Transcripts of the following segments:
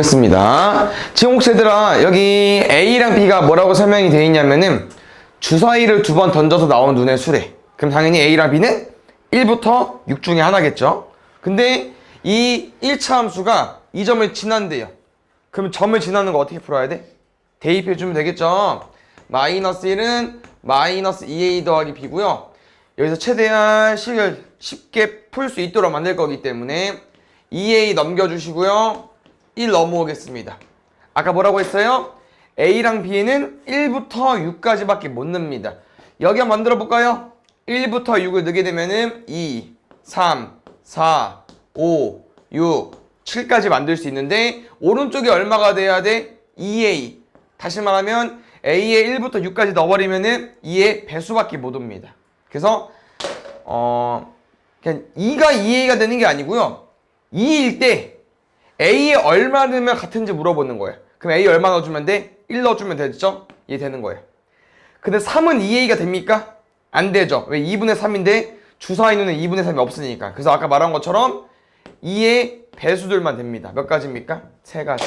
습니다. 지금 혹시 얘들아 여기 A랑 B가 뭐라고 설명이 되어 있냐면은 주사위를 두 번 던져서 나온 눈의 수래. 그럼 당연히 A랑 B는 1부터 6 중에 하나겠죠. 근데 이 1차 함수가 이 점을 지난대요. 그럼 점을 지나는 거 어떻게 풀어야 돼? 대입해 주면 되겠죠. 마이너스 1은 마이너스 2A 더하기 B고요. 여기서 최대한 식을 쉽게 풀 수 있도록 만들 거기 때문에 2A 넘겨주시고요. 1 넘어오겠습니다. 아까 뭐라고 했어요? A랑 B는 1부터 6까지밖에 못 넣습니다. 여기 한번 만들어 볼까요? 1부터 6을 넣게 되면은 2, 3, 4, 5, 6, 7까지 만들 수 있는데 오른쪽에 얼마가 돼야 돼? 2A. 다시 말하면 A에 1부터 6까지 넣어버리면은 2의 배수밖에 못 옵니다. 그래서 그냥 2가 2A가 되는 게 아니고요. 2일 때 A에 얼마 넣으면 같은지 물어보는 거예요. 그럼 A 얼마 넣어주면 돼? 1 넣어주면 되죠? 이해 되는 거예요. 근데 3은 2A가 됩니까? 안 되죠. 왜? 2분의 3인데 주사위는 2분의 3이 없으니까. 그래서 아까 말한 것처럼 2의 배수들만 됩니다. 몇 가지입니까? 3가지.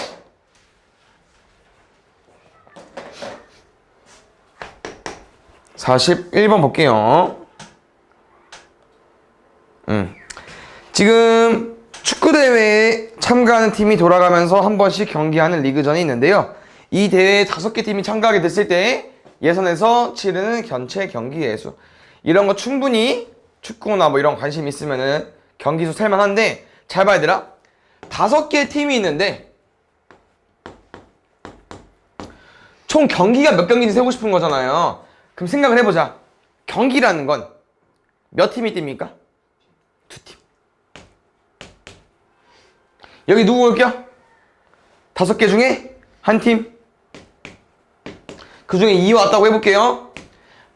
(41번) 볼게요. 지금 축구대회에 참가하는 팀이 돌아가면서 한 번씩 경기하는 리그전이 있는데요. 이 대회에 5개 팀이 참가하게 됐을 때 예선에서 치르는 전체 경기 예수. 이런 거 충분히 축구나 뭐 이런 관심 있으면은 경기수 셀만한데 잘 봐야 되라. 5개 팀이 있는데 총 경기가 몇 경기인지 세고 싶은 거잖아요. 그럼 생각을 해보자. 경기라는 건 몇 팀이 뜁니까? 2팀. 여기 누구 올게요? 5개 중에 한 팀. 그 중에 2 왔다고 해볼게요.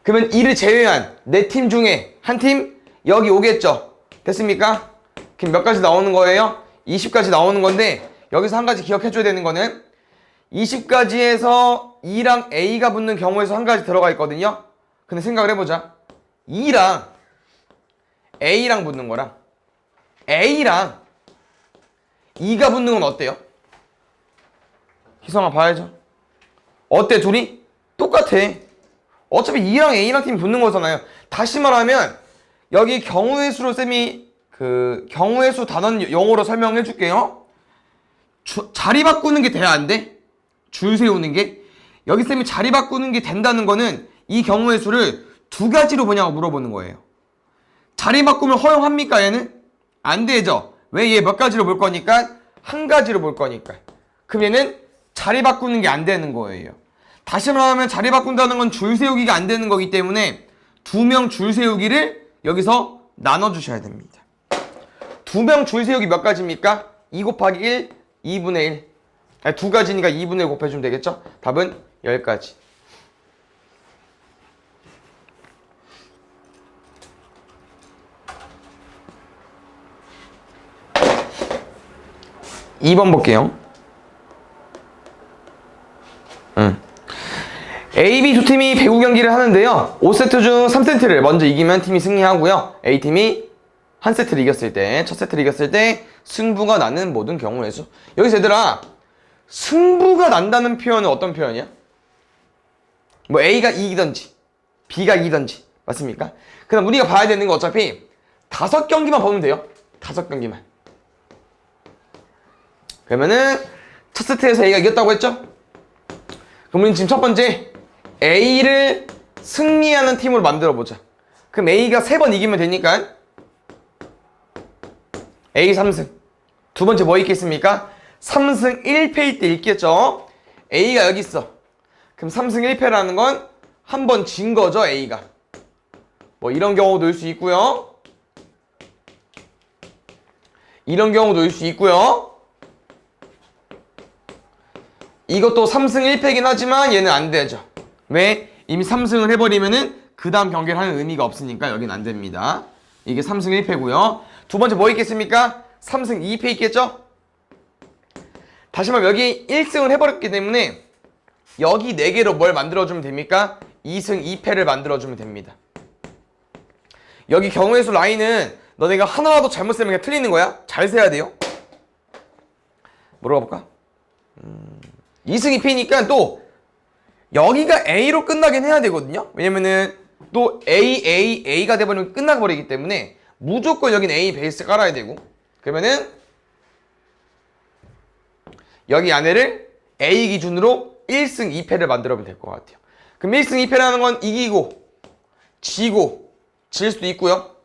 그러면 2를 제외한 4팀 중에 한 팀 여기 오겠죠. 됐습니까? 그럼 몇 가지 나오는 거예요? 20까지 나오는 건데 여기서 한 가지 기억해줘야 되는 거는 20까지에서 2랑 A가 붙는 경우에서 한 가지 들어가 있거든요. 근데 생각을 해보자. 2랑 A랑 붙는 거랑 A랑 2가 붙는 건 어때요? 희성아 봐야죠. 어때 둘이? 똑같아. 어차피 2랑 A랑 팀이 붙는 거잖아요. 다시 말하면 여기 경우의 수로 쌤이 경우의 수 단원 영어로 설명해 줄게요. 자리 바꾸는 게 돼야 안 돼? 줄 세우는 게. 여기 쌤이 자리 바꾸는 게 된다는 거는 이 경우의 수를 2가지로 보냐고 물어보는 거예요. 자리 바꾸면 허용합니까 얘는? 안 되죠. 왜? 얘 몇 가지로 볼 거니까? 한 가지로 볼 거니까. 그럼 얘는 자리 바꾸는 게 안 되는 거예요. 다시 말하면 자리 바꾼다는 건 줄 세우기가 안 되는 거기 때문에 2명 줄 세우기를 여기서 나눠주셔야 됩니다. 2명 줄 세우기 몇 가지입니까? 2 곱하기 1, 2분의 1. 아니, 2가지니까 2분의 1 곱해주면 되겠죠? 답은 10가지. 2번 볼게요. A, B 두 팀이 배구 경기를 하는데요. 5세트 중 3세트를 먼저 이기면 팀이 승리하고요. A팀이 한 세트를 이겼을 때, 첫 세트를 이겼을 때 승부가 나는 모든 경우의 수. 여기서 얘들아, 승부가 난다는 표현은 어떤 표현이야? 뭐 A가 이기던지 B가 이기던지 맞습니까? 그럼 우리가 봐야 되는 거 어차피 5경기만 보면 돼요. 5경기만. 그러면은 첫 세트에서 A가 이겼다고 했죠? 그럼 우리는 지금 첫 번째 A를 승리하는 팀으로 만들어 보자. 그럼 A가 3번 이기면 되니까 A 3승. 두 번째 뭐 있겠습니까? 3승 1패일 때 있겠죠? A가 여기 있어. 그럼 3승 1패라는 건 한 번 진 거죠, A가. 뭐 이런 경우도 일 수 있고요. 이런 경우도 일 수 있고요. 이것도 3승 1패긴 하지만 얘는 안 되죠. 왜? 이미 3승을 해버리면은 그 다음 경기를 하는 의미가 없으니까 여긴 안 됩니다. 이게 3승 1패고요. 두 번째 뭐 있겠습니까? 3승 2패 있겠죠? 다시 말하면 여기 1승을 해버렸기 때문에 여기 4개로 뭘 만들어주면 됩니까? 2승 2패를 만들어주면 됩니다. 여기 경우의 수 라인은 너네가 하나라도 잘못 세면 그냥 틀리는 거야. 잘 세야 돼요. 물어볼까? 2승 2패니까 또 여기가 A로 끝나긴 해야 되거든요. 왜냐면은 또 A가 돼버리면 끝나버리기 때문에 무조건 여긴 A 베이스 깔아야 되고, 그러면은 여기 안에를 A 기준으로 1승 2패를 만들어보면 될 것 같아요. 그럼 1승 2패라는 건 이기고 지고 질 수도 있고요,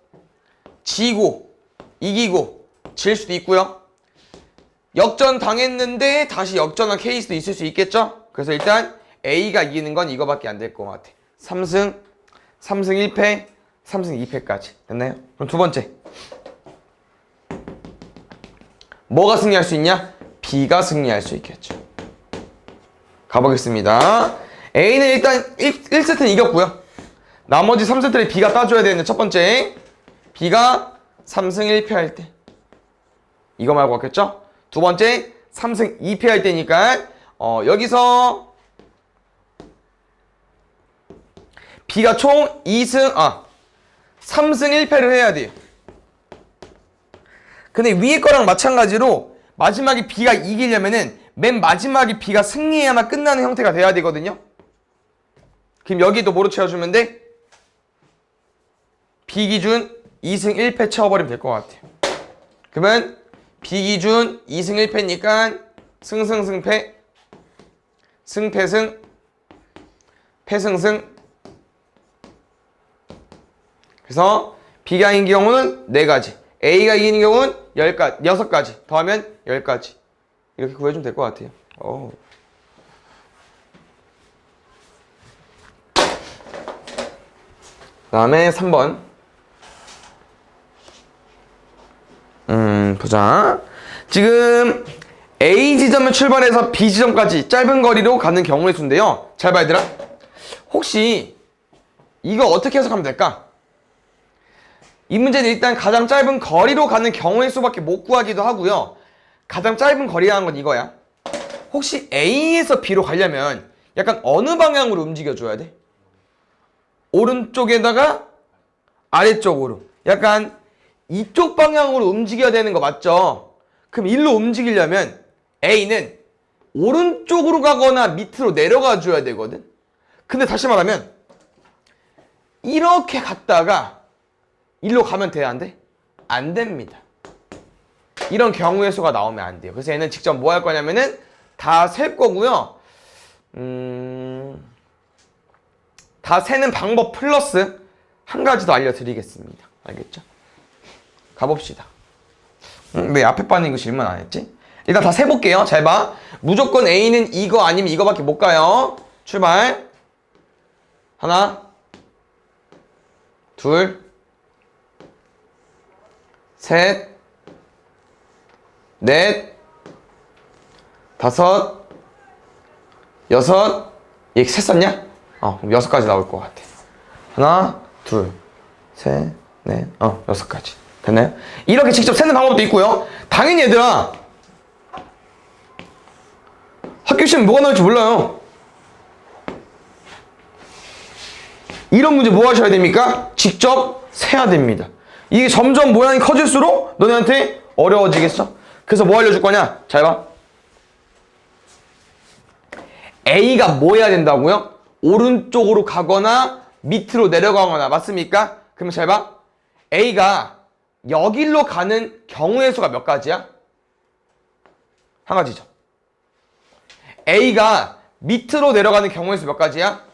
지고 이기고 질 수도 있고요, 역전 당했는데 다시 역전한 케이스도 있을 수 있겠죠. 그래서 일단 A가 이기는 건 이거밖에 안 될 것 같아. 3승 1패 3승 2패까지 됐나요? 그럼 두 번째, 뭐가 승리할 수 있냐? B가 승리할 수 있겠죠. 가보겠습니다. A는 일단 1세트는 이겼고요. 나머지 3세트를 B가 따줘야 되는데, 첫 번째 B가 3승 1패 할 때 이거 말고 왔겠죠? 두 번째 3승 2패 할 때니까 여기서 B가 총 3승 1패를 해야 돼요. 근데 위에 거랑 마찬가지로 마지막에 B가 이기려면은 맨 마지막에 B가 승리해야만 끝나는 형태가 돼야 되거든요. 그럼 여기도 뭐로 채워주면 돼? B 기준 2승 1패 채워버리면 될 것 같아요. 그러면 B 기준 2승 1패니까 승승승패, 승패승, 패승승. 그래서 B가 이긴 경우는 4가지, A가 이기는 경우는 6가지, 더하면 10가지. 이렇게 구해주면 될 것 같아요. 그 다음에 3번. 보자. 지금 A 지점을 출발해서 B 지점까지 짧은 거리로 가는 경우의 수인데요. 잘 봐, 얘들아. 혹시 이거 어떻게 해석하면 될까? 이 문제는 일단 가장 짧은 거리로 가는 경우의 수밖에 못 구하기도 하고요. 가장 짧은 거리라는 건 이거야. 혹시 A에서 B로 가려면 약간 어느 방향으로 움직여줘야 돼? 오른쪽에다가 아래쪽으로. 약간 이쪽 방향으로 움직여야 되는 거 맞죠? 그럼 일로 움직이려면 A는 오른쪽으로 가거나 밑으로 내려가 줘야 되거든. 근데 다시 말하면 이렇게 갔다가 일로 가면 돼야 안 돼? 안 됩니다. 이런 경우의 수가 나오면 안 돼요. 그래서 얘는 직접 뭐 할 거냐면은 다 셀 거고요. 다 세는 방법 플러스 한 가지 더 알려드리겠습니다. 알겠죠? 가봅시다. 왜 앞에 빠는 이거 질문 안 했지? 일단 다 세볼게요. 잘 봐. 무조건 A는 이거 아니면 이거밖에 못 가요. 출발. 하나, 둘, 셋, 넷, 다섯, 여섯. 얘 셋 썼냐? 그럼 6가지 나올 것 같아. 하나, 둘, 셋, 넷, 6가지. 됐나요? 이렇게 직접 세는 방법도 있고요. 당연히 얘들아, 학교 시험 뭐가 나올지 몰라요. 이런 문제 뭐 하셔야 됩니까? 직접 세야 됩니다. 이게 점점 모양이 커질수록 너네한테 어려워지겠어? 그래서 뭐 알려줄 거냐? 잘 봐. A가 뭐 해야 된다고요? 오른쪽으로 가거나 밑으로 내려가거나, 맞습니까? 그러면 잘 봐. A가 여길로 가는 경우의 수가 몇 가지야? 한 가지죠. A가 밑으로 내려가는 경우의 수 몇 가지야?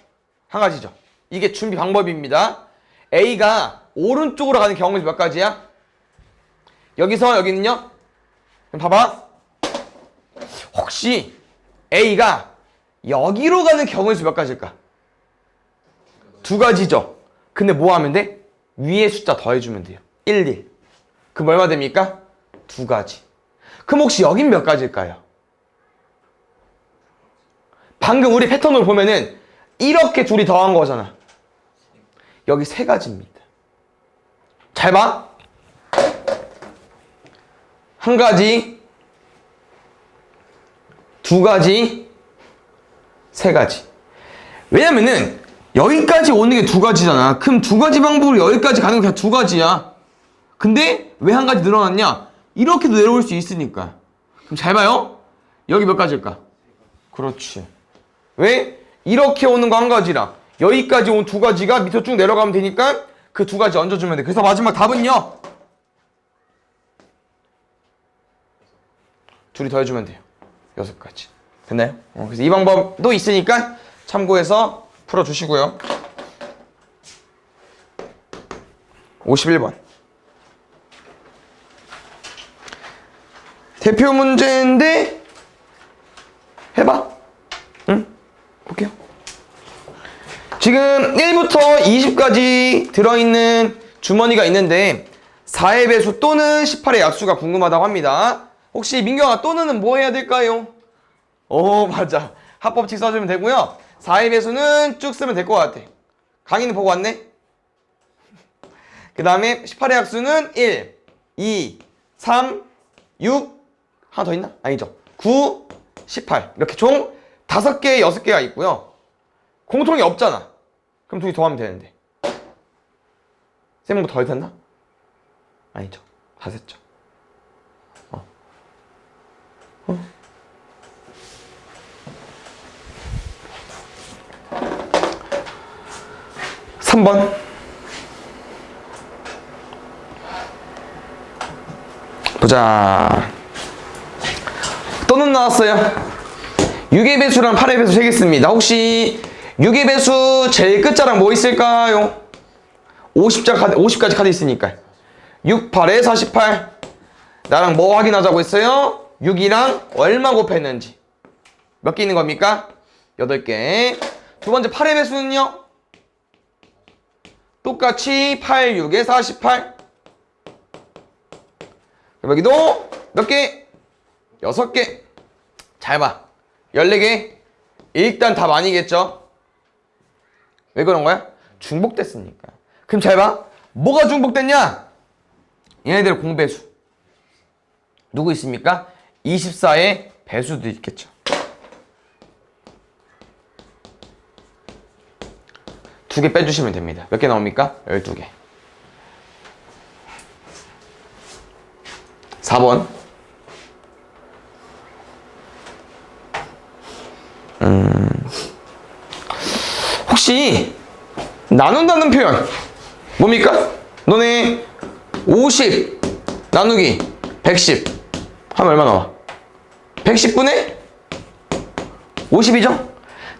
한 가지죠. 이게 준비 방법입니다. A가 오른쪽으로 가는 경우의 수 몇 가지야? 여기서 여기는요? 그럼 봐봐. 혹시 A가 여기로 가는 경우의 수 몇 가지일까? 2가지죠. 근데 뭐 하면 돼? 위에 숫자 더해주면 돼요. 1, 1. 그럼 얼마 됩니까? 2가지. 그럼 혹시 여긴 몇 가지일까요? 방금 우리 패턴으로 보면은 이렇게 둘이 더한 거잖아. 여기 3가지입니다. 잘 봐. 1가지, 2가지, 3가지. 왜냐면은 여기까지 오는 게 2가지잖아. 그럼 2가지 방법으로 여기까지 가는 거 그냥 2가지야. 근데 왜 1가지 늘어났냐? 이렇게도 내려올 수 있으니까. 그럼 잘 봐요. 여기 몇 가지일까? 그렇지. 왜? 이렇게 오는 거 한 가지랑 여기까지 온 두 가지가 밑으로 쭉 내려가면 되니까 그 두 가지 얹어주면 돼. 그래서 마지막 답은요. 둘이 더해주면 돼요. 6가지. 됐나요? 그래서 이 방법도 있으니까 참고해서 풀어주시고요. 51번. 대표 문제인데 해봐. 응? 볼게요. 지금 1부터 20까지 들어있는 주머니가 있는데 4의 배수 또는 18의 약수가 궁금하다고 합니다. 혹시 민경아 또는은 뭐 해야 될까요? 맞아. 합법칙 써주면 되고요. 4의 배수는 쭉 쓰면 될 것 같아. 강의는 보고 왔네? 그 다음에 18의 약수는 1, 2, 3, 6 하나 더 있나? 아니죠. 9, 18 이렇게 총 5개, 6개가 있고요. 공통이 없잖아. 그럼 둘이 더하면 되는데. 쌤은 더 했나? 아니죠. 다 셌죠. 3번. 보자. 또는 나왔어요. 6의 배수랑 8의 배수 세겠습니다. 혹시 6의 배수 제일 끝자락 뭐 있을까요? 50까지 카드 있으니까 6, 8에 48. 나랑 뭐 확인하자고 했어요? 6이랑 얼마 곱했는지. 몇 개 있는 겁니까? 8개. 두 번째 8의 배수는요? 똑같이 8, 6에 48. 여기도 몇 개? 6개. 잘 봐. 14개. 일단 답 아니겠죠? 왜 그런 거야? 중복됐으니까. 그럼 잘 봐. 뭐가 중복됐냐? 얘네들 공배수. 누구 있습니까? 24의 배수도 있겠죠. 두 개 빼주시면 됩니다. 몇 개 나옵니까? 12개. 4번. 혹시 나눈다는 표현 뭡니까? 너네 50 나누기 110 하면 얼마 나와? 110분의 50이죠?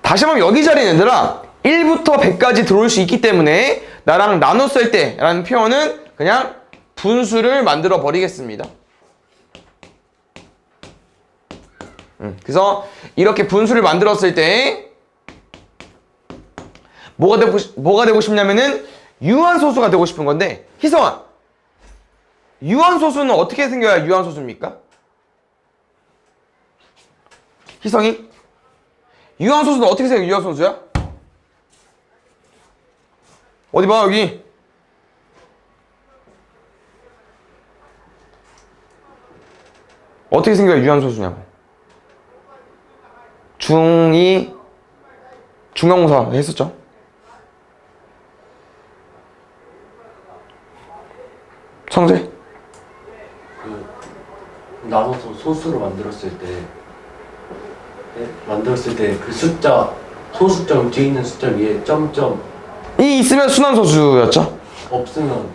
다시 한번 여기 자리에 얘들아 1부터 100까지 들어올 수 있기 때문에 나랑 나눴을 때 라는 표현은 그냥 분수를 만들어 버리겠습니다. 그래서 이렇게 분수를 만들었을 때 뭐가 되고 싶냐면은 유한소수가 되고 싶은 건데, 희성아, 유한소수는 어떻게 생겨야 유한소수입니까? 희성이? 유한소수는 어떻게 생겨 유한소수야? 어디 봐 여기. 어떻게 생겨야 유한소수냐고. 중2 중간고사 했었죠? 성재? 나눠서 소수로 만들었을 때 그 숫자 소수점 뒤에 있는 숫자 위에 점점 이 있으면 순환소수였죠? 없으면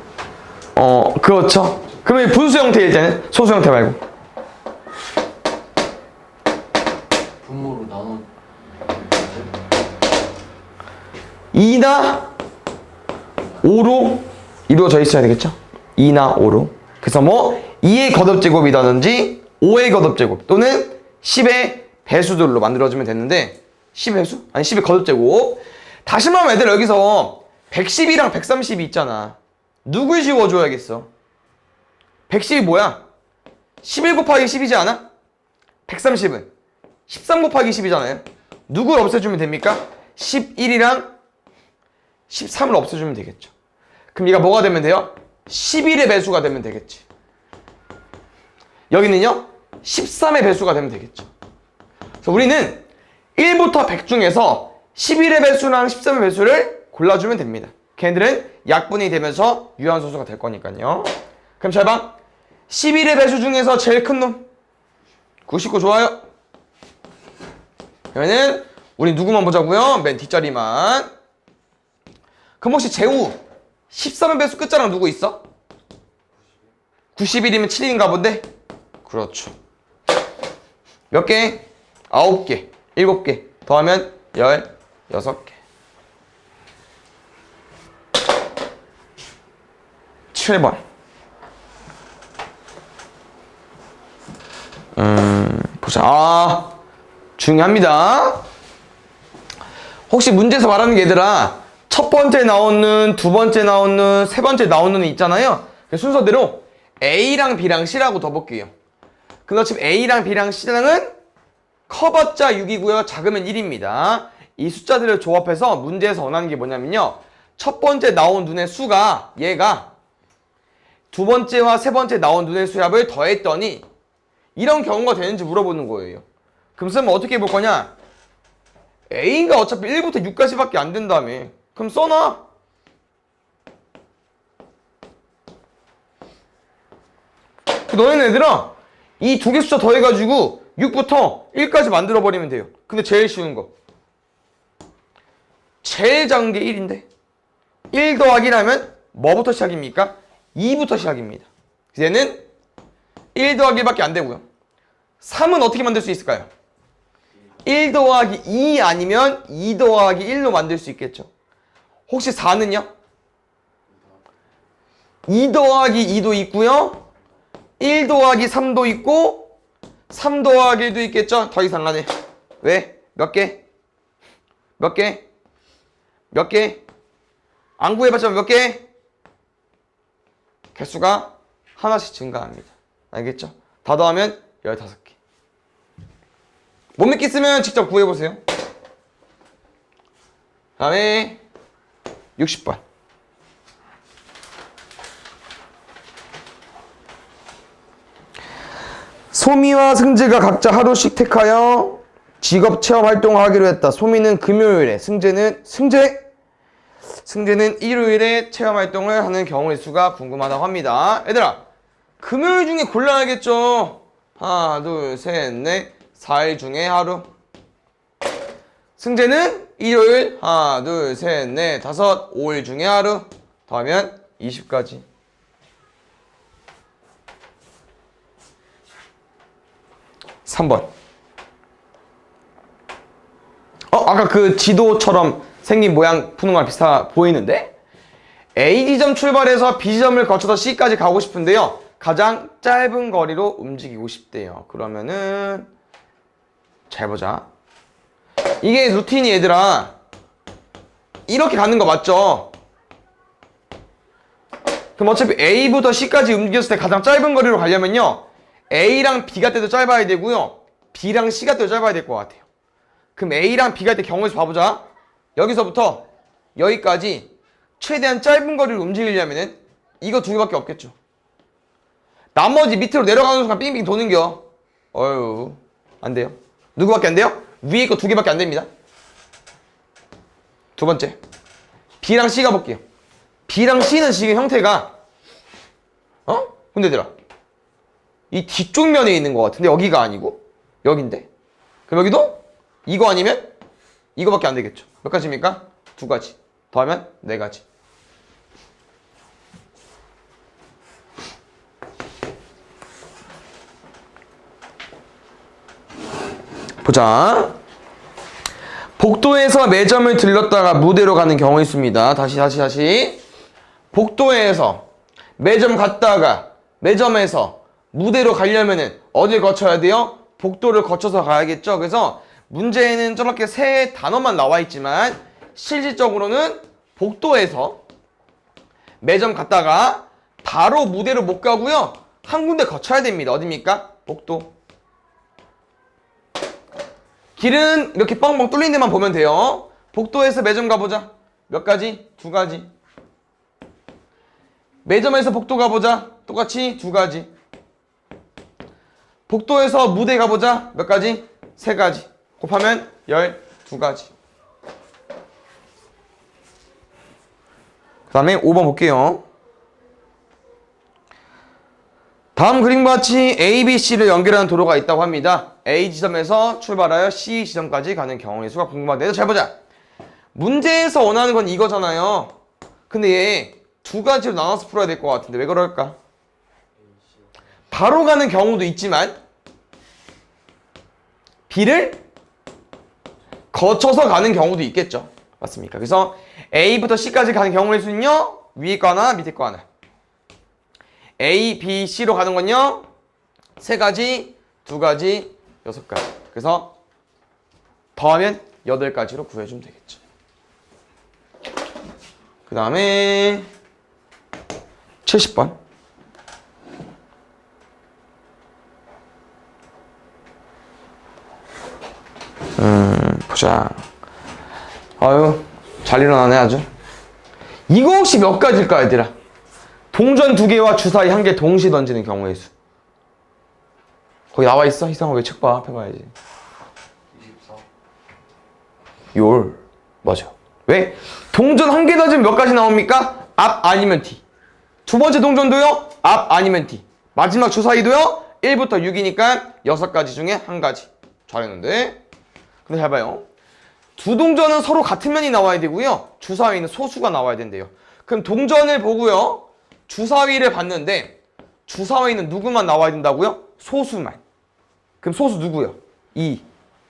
그렇죠. 그러면 분수 형태일 때는 소수 형태 말고 분모로 나눠 2나 5로 이루어져 있어야 되겠죠? 2나 5로. 그래서 뭐 2의 거듭제곱이라든지 5의 거듭제곱 또는 10의 배수들로 만들어주면 되는데, 10의 배수? 아니 10의 거듭제곱. 다시 말하면 애들 여기서 110이랑 130이 있잖아. 누굴 지워줘야겠어? 110이 뭐야? 11 곱하기 10이지 않아? 130은 13 곱하기 10이잖아요. 누굴 없애주면 됩니까? 11이랑 13을 없애주면 되겠죠. 그럼 얘가 뭐가 되면 돼요? 11의 배수가 되면 되겠지. 여기는요 13의 배수가 되면 되겠죠. 그래서 우리는 1부터 100 중에서 11의 배수랑 13의 배수를 골라주면 됩니다. 걔네들은 약분이 되면서 유한소수가 될 거니까요. 그럼 잘 봐. 11의 배수 중에서 제일 큰 놈 99 좋아요. 그러면은 우리 누구만 보자고요? 맨 뒷자리만. 그럼 혹시 제우 13배수 끝자랑 누구 있어? 91이면 7인가 본데? 그렇죠. 몇 개? 9개, 7개 더하면 16개. 7번. 보자. 중요합니다. 혹시 문제에서 말하는 게 얘들아, 첫 번째 나오는, 두 번째 나오는, 세 번째 나오는 있잖아요. 순서대로 A랑 B랑 C라고 더 볼게요. 근데 지금 A랑 B랑 C랑은 커봤자 6이고요. 작으면 1입니다. 이 숫자들을 조합해서 문제에서 원하는 게 뭐냐면요. 첫 번째 나온 눈의 수가 얘가 두 번째와 세 번째 나온 눈의 수합을 더했더니 이런 경우가 되는지 물어보는 거예요. 그럼 쓰면 어떻게 볼 거냐? A가 어차피 1부터 6까지밖에 안 된다며. 그럼 써놔. 너희는 얘들아 이 두 개 숫자 더해가지고 6부터 1까지 만들어버리면 돼요. 근데 제일 쉬운 거. 제일 작은 게 1인데 1 더하기 1하면 뭐부터 시작입니까? 2부터 시작입니다. 얘는 1 더하기 1밖에 안 되고요. 3은 어떻게 만들 수 있을까요? 1 더하기 2 아니면 2 더하기 1로 만들 수 있겠죠. 혹시 4는요? 2 더하기 2도 있고요. 1 더하기 3도 있고 3 더하기 1도 있겠죠. 더 이상 안 해. 왜? 몇 개? 몇 개? 몇 개? 안 구해봤자 몇 개? 개수가 하나씩 증가합니다. 알겠죠? 다 더하면 15개. 못 믿겠으면 직접 구해보세요. 다음에 60번. 소미와 승재가 각자 하루씩 택하여 직업 체험 활동을 하기로 했다. 소미는 금요일에, 승재는 일요일에 체험 활동을 하는 경우의 수가 궁금하다고 합니다. 얘들아, 금요일 중에 골라야겠죠. 하나, 둘, 셋, 넷, 4일 중에 하루. 승재는 일요일, 하나, 둘, 셋, 넷, 다섯, 5일 중에 하루. 더하면 20까지. (3번) 아까 그 지도처럼 생긴 모양 푸는 거랑 비슷하 보이는데? A 지점 출발해서 B 지점을 거쳐서 C까지 가고 싶은데요. 가장 짧은 거리로 움직이고 싶대요. 그러면은 잘 보자. 이게 루틴이 얘들아 이렇게 가는 거 맞죠? 그럼 어차피 A부터 C까지 움직였을 때 가장 짧은 거리로 가려면요. A랑 B가 때도 짧아야 되고요. B랑 C가 때도 짧아야 될 것 같아요. 그럼 A랑 B가 때 경우에서 봐보자. 여기서부터 여기까지 최대한 짧은 거리를 움직이려면은 이거 두 개밖에 없겠죠. 나머지 밑으로 내려가는 순간 빙빙 도는겨. 어휴, 안 돼요. 누구밖에 안 돼요? 위에 거 두 개밖에 안 됩니다. 두 번째, B랑 C가 볼게요. B랑 C는 지금 형태가 근데 얘들아 이 뒤쪽 면에 있는 것 같은데 여기가 아니고 여긴데? 그럼 여기도 이거 아니면 이거밖에 안 되겠죠. 몇 가지입니까? 두 가지. 더하면 네 가지. 보자. 복도에서 매점을 들렀다가 무대로 가는 경우 있습니다. 다시. 복도에서 매점 갔다가 매점에서 무대로 가려면은 어딜 거쳐야 돼요? 복도를 거쳐서 가야겠죠. 그래서 문제에는 저렇게 세 단어만 나와 있지만 실질적으로는 복도에서 매점 갔다가 바로 무대로 못 가고요. 한 군데 거쳐야 됩니다. 어디입니까? 복도. 길은 이렇게 뻥뻥 뚫린 데만 보면 돼요. 복도에서 매점 가보자. 몇 가지? 두 가지. 매점에서 복도 가보자. 똑같이 두 가지. 복도에서 무대 가보자. 몇 가지? 세 가지. 곱하면 12가지. 그 다음에 5번 볼게요. 다음 그림과 같이 A, B, C를 연결하는 도로가 있다고 합니다. A 지점에서 출발하여 C 지점까지 가는 경우의 수가 궁금한데 잘 보자. 문제에서 원하는 건 이거잖아요. 근데 얘 두 가지로 나눠서 풀어야 될 것 같은데 왜 그럴까? 바로 가는 경우도 있지만 B를 거쳐서 가는 경우도 있겠죠. 맞습니까? 그래서 A부터 C까지 가는 경우의 수는요. 위에 거 하나, 밑에 거 하나. A, B, C로 가는 건요. 3가지, 2가지, 6가지. 그래서 더하면 8가지로 구해주면 되겠죠. 그 다음에 70번. 보자. 아유, 잘 일어나네 아주. 이거 혹시 몇 가지일까 얘들아? 동전 2개와 주사위 1개 동시에 던지는 경우의 수. 거기 나와 있어? 희성아 왜 책 봐? 앞에 봐야지. 24. 열. 맞아. 왜? 동전 1개 던지면 몇 가지 나옵니까? 앞 아니면 뒤. 두 번째 동전도요? 앞 아니면 뒤. 마지막 주사위도요? 1부터 6이니까 6가지 중에 1가지. 잘했는데? 근데 잘 봐요. 두 동전은 서로 같은 면이 나와야 되고요. 주사위는 소수가 나와야 된대요. 그럼 동전을 보고요. 주사위를 봤는데 주사위는 누구만 나와야 된다고요? 소수만. 그럼 소수 누구요? 2,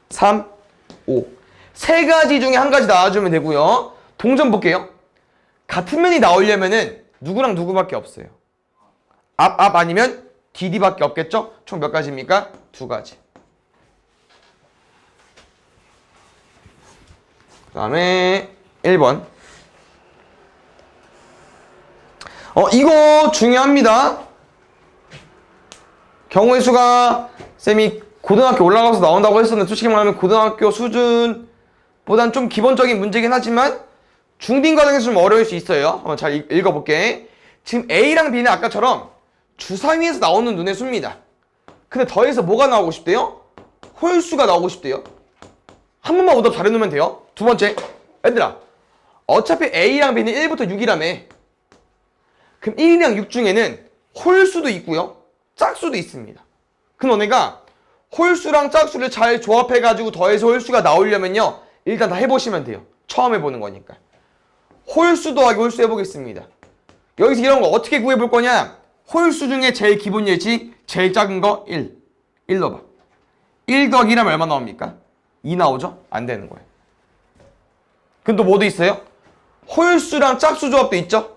3, 5. 3가지 중에 1가지 나와주면 되고요. 동전 볼게요. 같은 면이 나오려면은 누구랑 누구밖에 없어요. 앞 아니면 DD밖에 없겠죠? 총 몇 가지입니까? 2가지. 그 다음에 1번. 이거 중요합니다. 경우의 수가 쌤이 고등학교 올라가서 나온다고 했었는데 솔직히 말하면 고등학교 수준보단 좀 기본적인 문제긴 하지만 중딩 과정에서 좀 어려울 수 있어요. 한번 잘 읽어볼게. 지금 A랑 B는 아까처럼 주사위에서 나오는 눈의 수입니다. 근데 더해서 뭐가 나오고 싶대요? 홀수가 나오고 싶대요. 한 번만 오답 잘해놓으면 돼요. 두 번째, 얘들아 어차피 A랑 B는 1부터 6이라며. 그럼 1이랑 6 중에는 홀수도 있고요 짝수도 있습니다. 그럼 너네가 홀수랑 짝수를 잘 조합해가지고 더해서 홀수가 나오려면요 일단 다 해보시면 돼요. 처음 해보는 거니까. 홀수 더하기 홀수 해보겠습니다. 여기서 이런 거 어떻게 구해볼 거냐. 홀수 중에 제일 기본 예치 제일 작은 거 1 넣어봐. 1 더하기 1하면 얼마 나옵니까? 2 나오죠? 안 되는 거예요. 그럼 또 뭐도 있어요? 홀수랑 짝수 조합도 있죠?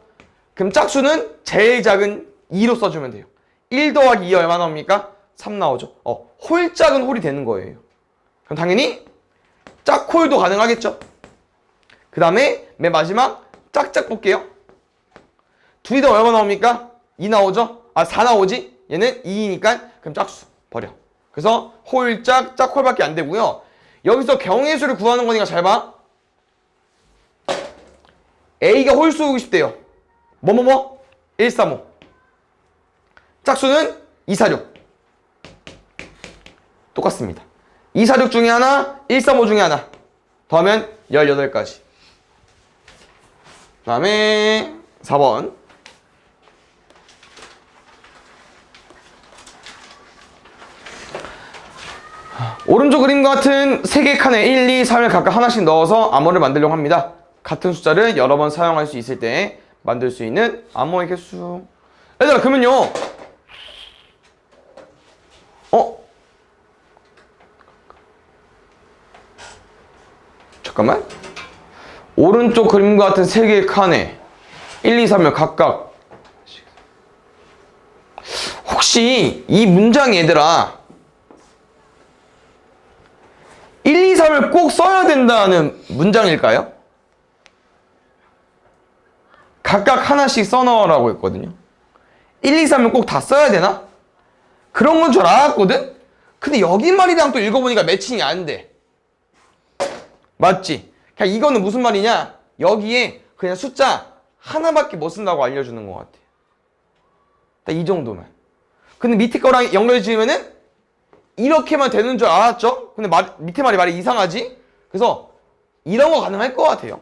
그럼 짝수는 제일 작은 2로 써주면 돼요. 1 더하기 2 얼마 나옵니까? 3 나오죠? 홀짝은 홀이 되는 거예요. 그럼 당연히 짝홀도 가능하겠죠? 그 다음에 맨 마지막 짝짝 볼게요. 둘이 더 얼마 나옵니까? 2 나오죠? 4 나오지? 얘는 2이니까 그럼 짝수 버려. 그래서 홀짝, 짝홀밖에 안 되고요. 여기서 경우의 수를 구하는 거니까 잘 봐. A가 홀수이고 싶대요. 135. 짝수는 246. 똑같습니다. 246 중에 하나, 135 중에 하나. 더하면 18가지. 그 다음에 4번. 오른쪽 그림과 같은 3개 칸에 1, 2, 3을 각각 하나씩 넣어서 암호를 만들려고 합니다. 같은 숫자를 여러 번 사용할 수 있을 때 만들 수 있는 암호의 개수. 얘들아 그러면요 잠깐만. 오른쪽 그림과 같은 3개의 칸에 1, 2, 3을 각각 혹시 이 문장이 얘들아 1, 2, 3을 꼭 써야 된다는 문장일까요? 각각 하나씩 써넣으라고 했거든요. 1, 2, 3을 꼭 다 써야 되나? 그런 건 줄 알았거든? 근데 여기 말이랑 또 읽어보니까 매칭이 안 돼. 맞지? 그냥 이거는 무슨 말이냐? 여기에 그냥 숫자 하나밖에 못 쓴다고 알려주는 것 같아. 딱 이 정도만. 근데 밑에 거랑 연결 지으면은 이렇게만 되는 줄 알았죠? 근데 밑에 말이 이상하지? 그래서 이런 거 가능할 것 같아요.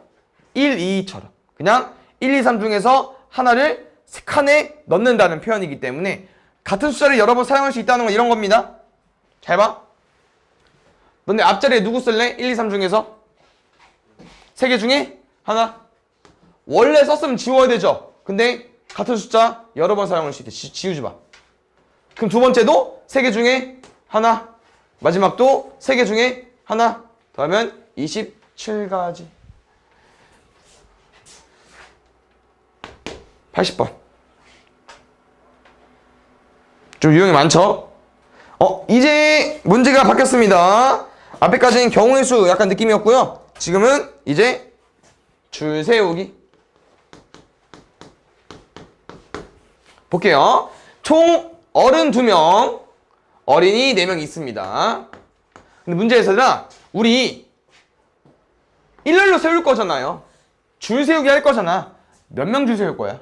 1, 2, 2처럼. 그냥 1, 2, 3 중에서 하나를 칸에 넣는다는 표현이기 때문에 같은 숫자를 여러 번 사용할 수 있다는 건 이런 겁니다. 잘 봐. 너네 앞자리에 누구 쓸래? 1, 2, 3 중에서? 3개 중에 하나? 원래 썼으면 지워야 되죠? 근데 같은 숫자 여러 번 사용할 수 있대. 지우지 마. 그럼 두 번째도 3개 중에 하나. 마지막도 3개 중에 하나. 더하면 27가지. 80번. 좀 유형이 많죠? 이제 문제가 바뀌었습니다. 앞에까지는 경우의 수 약간 느낌이었고요. 지금은 이제 줄 세우기. 볼게요. 총 어른 2명, 어린이 4명 있습니다. 근데 문제에서는 우리 일렬로 세울 거잖아요. 줄 세우기 할 거잖아. 몇 명 줄 세울 거야?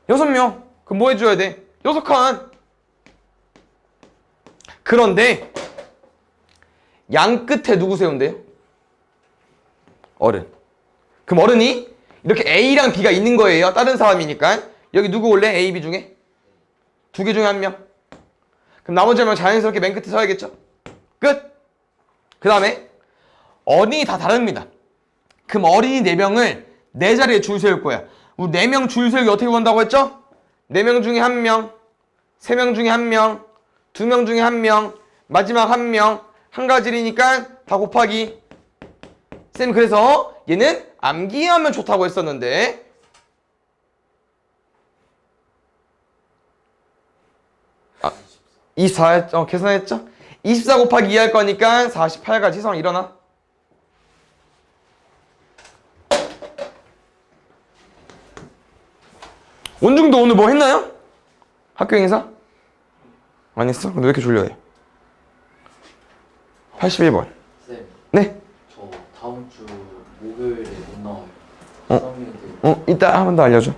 6명. 그럼 뭐 해줘야 돼? 6칸. 그런데 양 끝에 누구 세운대요? 어른. 그럼 어른이 이렇게 A랑 B가 있는 거예요. 다른 사람이니까. 여기 누구 올래? A, B 중에? 2개 중에 1명. 그럼 나머지 1명 자연스럽게 맨 끝에 서야겠죠? 끝. 그 다음에 어린이 다 다릅니다. 그럼 어린이 4명을 내 자리에 줄 세울 거야. 우리 4명 줄 세우기 어떻게 구한다고 했죠? 4명 중에 1명, 3명 중에 1명, 2명 중에 1명, 마지막 1명, 한 가지니까 다 곱하기. 쌤 그래서 얘는 암기하면 좋다고 했었는데 24 계산했죠? 24 곱하기 2 할 거니까 48가지. 희성아 일어나. 원중도 오늘 뭐 했나요? 학교 행사? 안 했어? 근데 왜 이렇게 졸려해? 81번. 쌤, 네? 저 다음 주 목요일에 못 나와요. 어? 수학여행 이따 한 번 더 알려줘.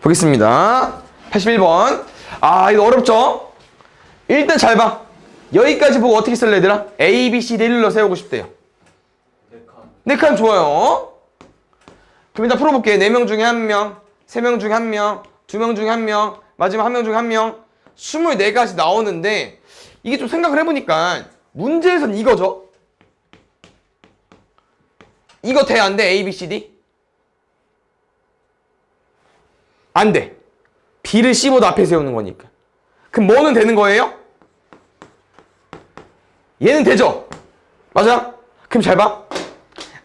보겠습니다. 81번. 아, 이거 어렵죠? 일단 잘 봐. 여기까지 보고 어떻게 쓸래, 얘들아? A, B, C, D를 세우고 싶대요. 4칸 좋아요. 그럼 일단 풀어볼게. 4명 중에 1명, 3명 중에 1명, 2명 중에 1명, 마지막 1명 중에 1명. 24가지 나오는데 이게 좀 생각을 해보니까 문제에선 이거죠. 이거 돼, 안 돼? A, B, C, D? 안 돼. B를 C보다 앞에 세우는 거니까. 그럼 뭐는 되는 거예요? 얘는 되죠? 맞아? 그럼 잘 봐.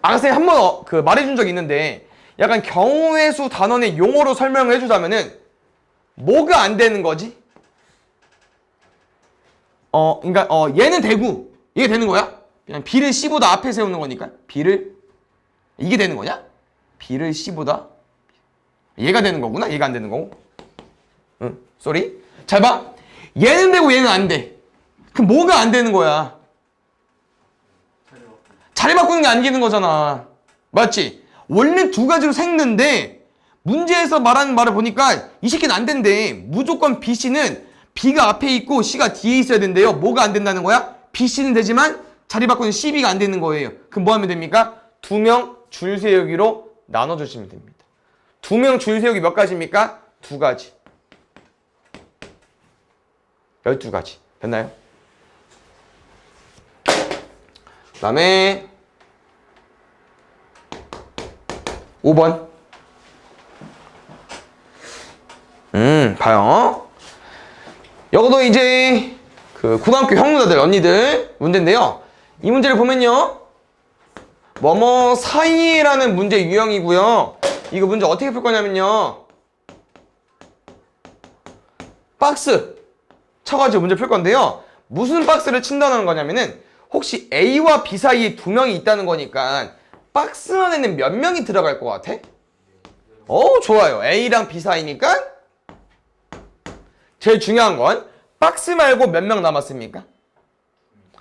아까 선생님 한번 그 말해준 적이 있는데 약간 경우의 수 단원의 용어로 설명을 해주자면은 뭐가 안 되는 거지? 그러니까 얘는 되고 이게 되는 거야? 그냥 B를 C보다 앞에 세우는 거니까 B를 이게 되는 거냐? B를 C보다 얘가 되는 거구나. 얘가 안 되는 거고. 응, 쏘리. 잘 봐. 얘는 되고 얘는 안 돼. 그럼 뭐가 안 되는 거야? 자리 바꾸는 게 안 되는 거잖아. 맞지? 원래 2가지로 샜는데 문제에서 말하는 말을 보니까 이 새끼는 안 된대. 무조건 B, C는 B가 앞에 있고 C가 뒤에 있어야 된대요. 뭐가 안 된다는 거야? B, C는 되지만 자리 바꾸는 C, B가 안 되는 거예요. 그럼 뭐 하면 됩니까? 2명 줄 세우기로 나눠주시면 됩니다. 2명 줄 세우기 몇 가지입니까? 2가지. 12가지. 됐나요? 그 다음에 5번. 봐요. 이것도 이제 그 고등학교 형 누나들 언니들 문제인데요. 이 문제를 보면요. 뭐뭐 사이라는 문제 유형이고요. 이거 문제 어떻게 풀 거냐면요. 박스 쳐가지고 문제 풀 건데요. 무슨 박스를 친다는 거냐면은 혹시 A와 B 사이에 2명이 있다는 거니까 박스 안에는 몇 명이 들어갈 것 같아? 좋아요. A랑 B 사이니까 제일 중요한 건 박스 말고 몇 명 남았습니까?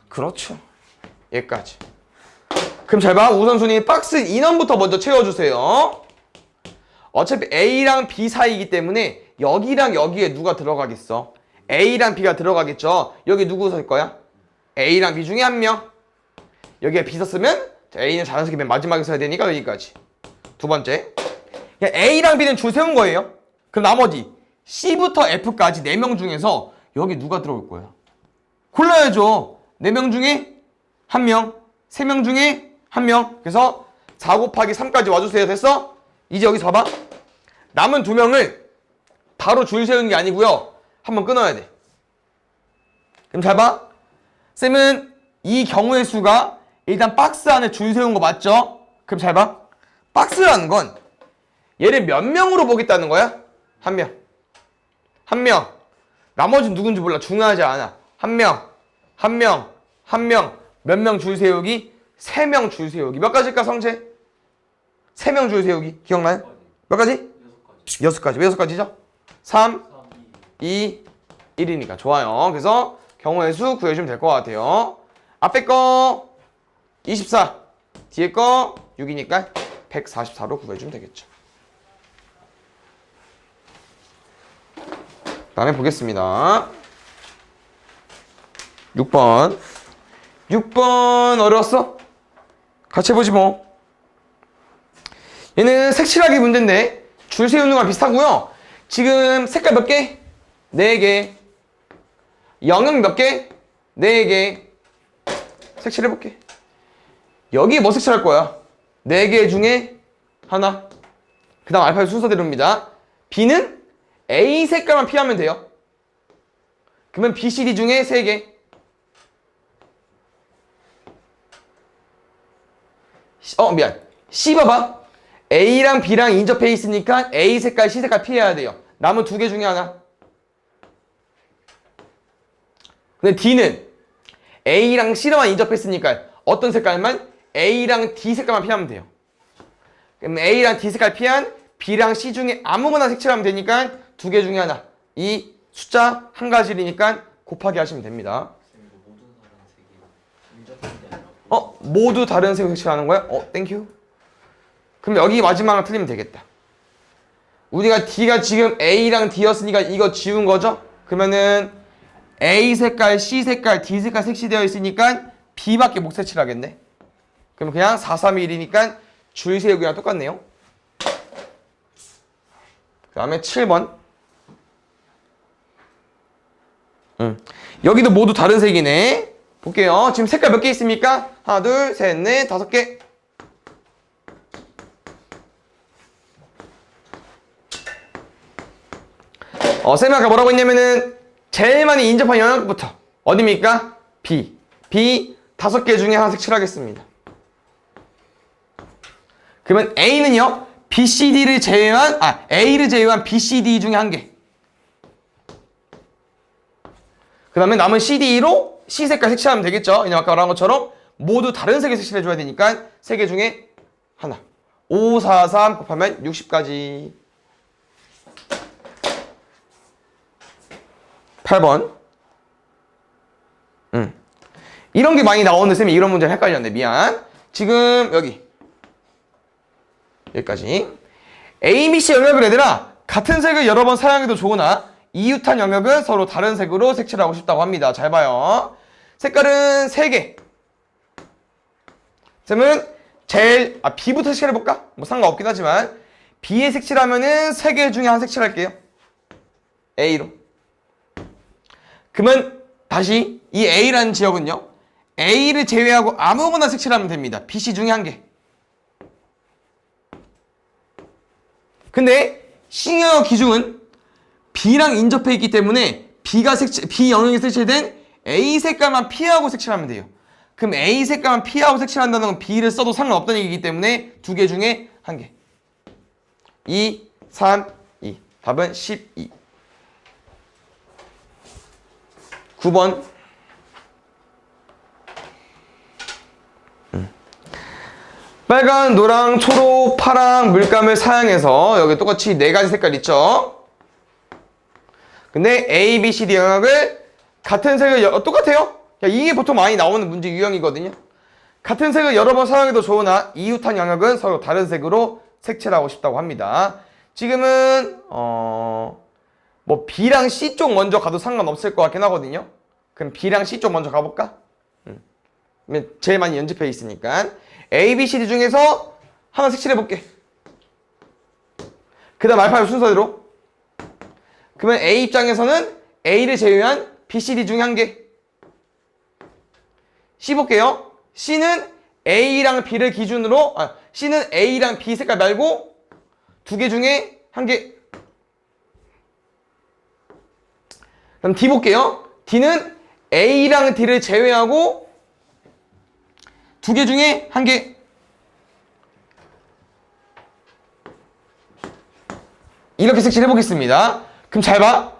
그렇죠. 얘까지. 그럼 잘 봐. 우선순위 박스 인원부터 먼저 채워주세요. 어차피 A랑 B 사이이기 때문에 여기랑 여기에 누가 들어가겠어? A랑 B가 들어가겠죠. 여기 누구 설 거야? A랑 B 중에 1명. 여기에 B 썼으면 A는 자연스럽게 맨 마지막에 써야 되니까 여기까지. 두 번째, 그냥 A랑 B는 줄 세운 거예요. 그럼 나머지 C부터 F까지 4명 중에서 여기 누가 들어올 거야? 골라야죠. 4명 중에 1명, 3명 중에 1명. 그래서 4 곱하기 3까지 와주세요. 됐어? 이제 여기서 봐봐. 남은 2명을 바로 줄 세우는 게 아니고요. 한번 끊어야 돼. 그럼 잘 봐. 쌤은 이 경우의 수가 일단 박스 안에 줄 세운 거 맞죠? 그럼 잘 봐. 박스라는 건 얘를 몇 명으로 보겠다는 거야? 1명. 1명. 나머지는 누군지 몰라. 중요하지 않아. 1명. 1명. 1명. 몇 명 줄 세우기? 3명 줄 세우기. 몇 가지일까, 성체? 3명 줄 세우기. 기억나요? 몇 가지? 6가지. 왜 6가지죠? 3, 2, 1이니까. 좋아요. 그래서 경우의 수 구해주면 될 것 같아요. 앞에 거 24. 뒤에 거 6이니까 144로 구해주면 되겠죠. 다음에 보겠습니다. 6번. 6번 어려웠어? 같이 해보지 뭐. 얘는 색칠하기 문제인데 줄 세우는 거랑 비슷하고요. 지금 색깔 몇 개? 4개. 영역 몇 개? 4개. 색칠해볼게. 여기 뭐 색칠할 거야? 4개 중에 하나. 그 다음 알파벳 순서대로입니다. B는 A 색깔만 피하면 돼요. 그러면 B, C, D 중에 3개. 미안. C 봐봐. A랑 B랑 인접해 있으니까 A 색깔, C 색깔 피해야 돼요. 남은 2개 중에 하나. 근데 D는 A랑 C랑만 인접했으니까 어떤 색깔만? A랑 D 색깔만 피하면 돼요. 그럼 A랑 D 색깔 피한 B랑 C 중에 아무거나 색칠하면 되니까 2개 중에 하나. 이 숫자 한 가지니까 곱하기 하시면 됩니다. 모두 다른 색으로 색칠하는 거야? 땡큐. 그럼 여기 마지막을 틀리면 되겠다. 우리가 D가 지금 A랑 D였으니까 이거 지운 거죠? 그러면은 A 색깔, C 색깔, D 색깔 색칠되어 있으니까 B밖에 못 색칠하겠네. 그럼 그냥 4, 3, 1이니까 줄 세우기랑 똑같네요. 그 다음에 7번. 여기도 모두 다른 색이네. 볼게요. 지금 색깔 몇 개 있습니까? 하나, 둘, 셋, 넷, 5개. 쌤이 아까 뭐라고 했냐면은 제일 많이 인접한 영역부터 어디입니까? B. B 5개 중에 하나 색칠하겠습니다. 그러면 A는요, B, C, D를 제외한, A를 제외한 B, C, D 중에 1개. 그 다음에 남은 C, D로 C 색깔 색칠하면 되겠죠? 왜냐면 아까 말한 것처럼 모두 다른 색을 색칠해줘야 되니까 3개 중에 하나. 5, 4, 3 곱하면 60까지. 8번. 이런 게 많이 나오는데 쌤이 이런 문제를 헷갈렸네. 미안. 지금 여기까지. A, B, C 영역을 얘들아 같은 색을 여러 번 사용해도 좋으나 이웃한 영역은 서로 다른 색으로 색칠하고 싶다고 합니다. 잘 봐요. 색깔은 3개. 쌤은 제일 B부터 색칠해볼까? 뭐 상관없긴 하지만 B에 색칠하면은 3개 중에 하나 색칠할게요. A로. 그러면 다시 이 A라는 지역은요, A를 제외하고 아무거나 색칠하면 됩니다. B, C 중에 1개. 근데 C 영역 기준은 B랑 인접해 있기 때문에 B 영역에 색칠된 A 색깔만 피하고 색칠하면 돼요. 그럼 A 색깔만 피하고 색칠한다는 건 B를 써도 상관없다는 얘기이기 때문에 2개 중에 1개. 2, 3, 2. 답은 12. 9번. 빨간, 노랑, 초록, 파랑 물감을 사용해서 여기 똑같이 4가지 색깔 있죠? 근데 A, B, C, D 영역을 같은 색을 똑같아요? 이게 보통 많이 나오는 문제 유형이거든요. 같은 색을 여러 번 사용해도 좋으나 이웃한 영역은 서로 다른 색으로 색칠하고 싶다고 합니다. 지금은 뭐 B랑 C 쪽 먼저 가도 상관없을 것 같긴 하거든요. 그럼 B랑 C 쪽 먼저 가볼까? 제일 많이 연습해 있으니까 A, B, C, D 중에서 하나 색칠해볼게. 그 다음 알파벳 순서대로. 그러면 A 입장에서는 A를 제외한 B, C, D 중에 1개. C 볼게요. C는 A랑 B를 기준으로 C는 A랑 B 색깔 말고 두 개 중에 한 개. 그럼 D 볼게요. D는 A랑 D를 제외하고 두 개 중에 한 개. 이렇게 색칠해 보겠습니다. 그럼 잘 봐.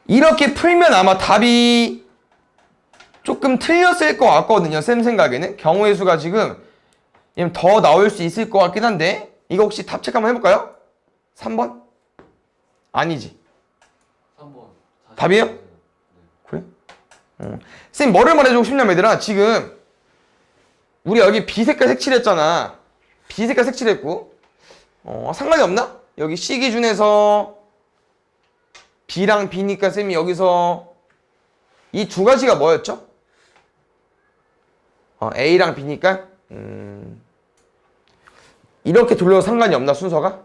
이렇게 풀면 아마 답이 조금 틀렸을 것 같거든요. 쌤 생각에는. 경우의 수가 지금 더 나올 수 있을 것 같긴 한데 이거 혹시 답 체크 한번 해볼까요? 3번? 아니지. 3번. 답이에요? 그래? 쌤 뭐를 말해주고 싶냐면 얘들아 지금 우리 여기 B 색깔 색칠했잖아. B 색깔 색칠했고 상관이 없나? 여기 C 기준에서 B랑 B니까 쌤이 여기서 이 두 가지가 뭐였죠? A랑 B니까 이렇게 돌려도 상관이 없나 순서가?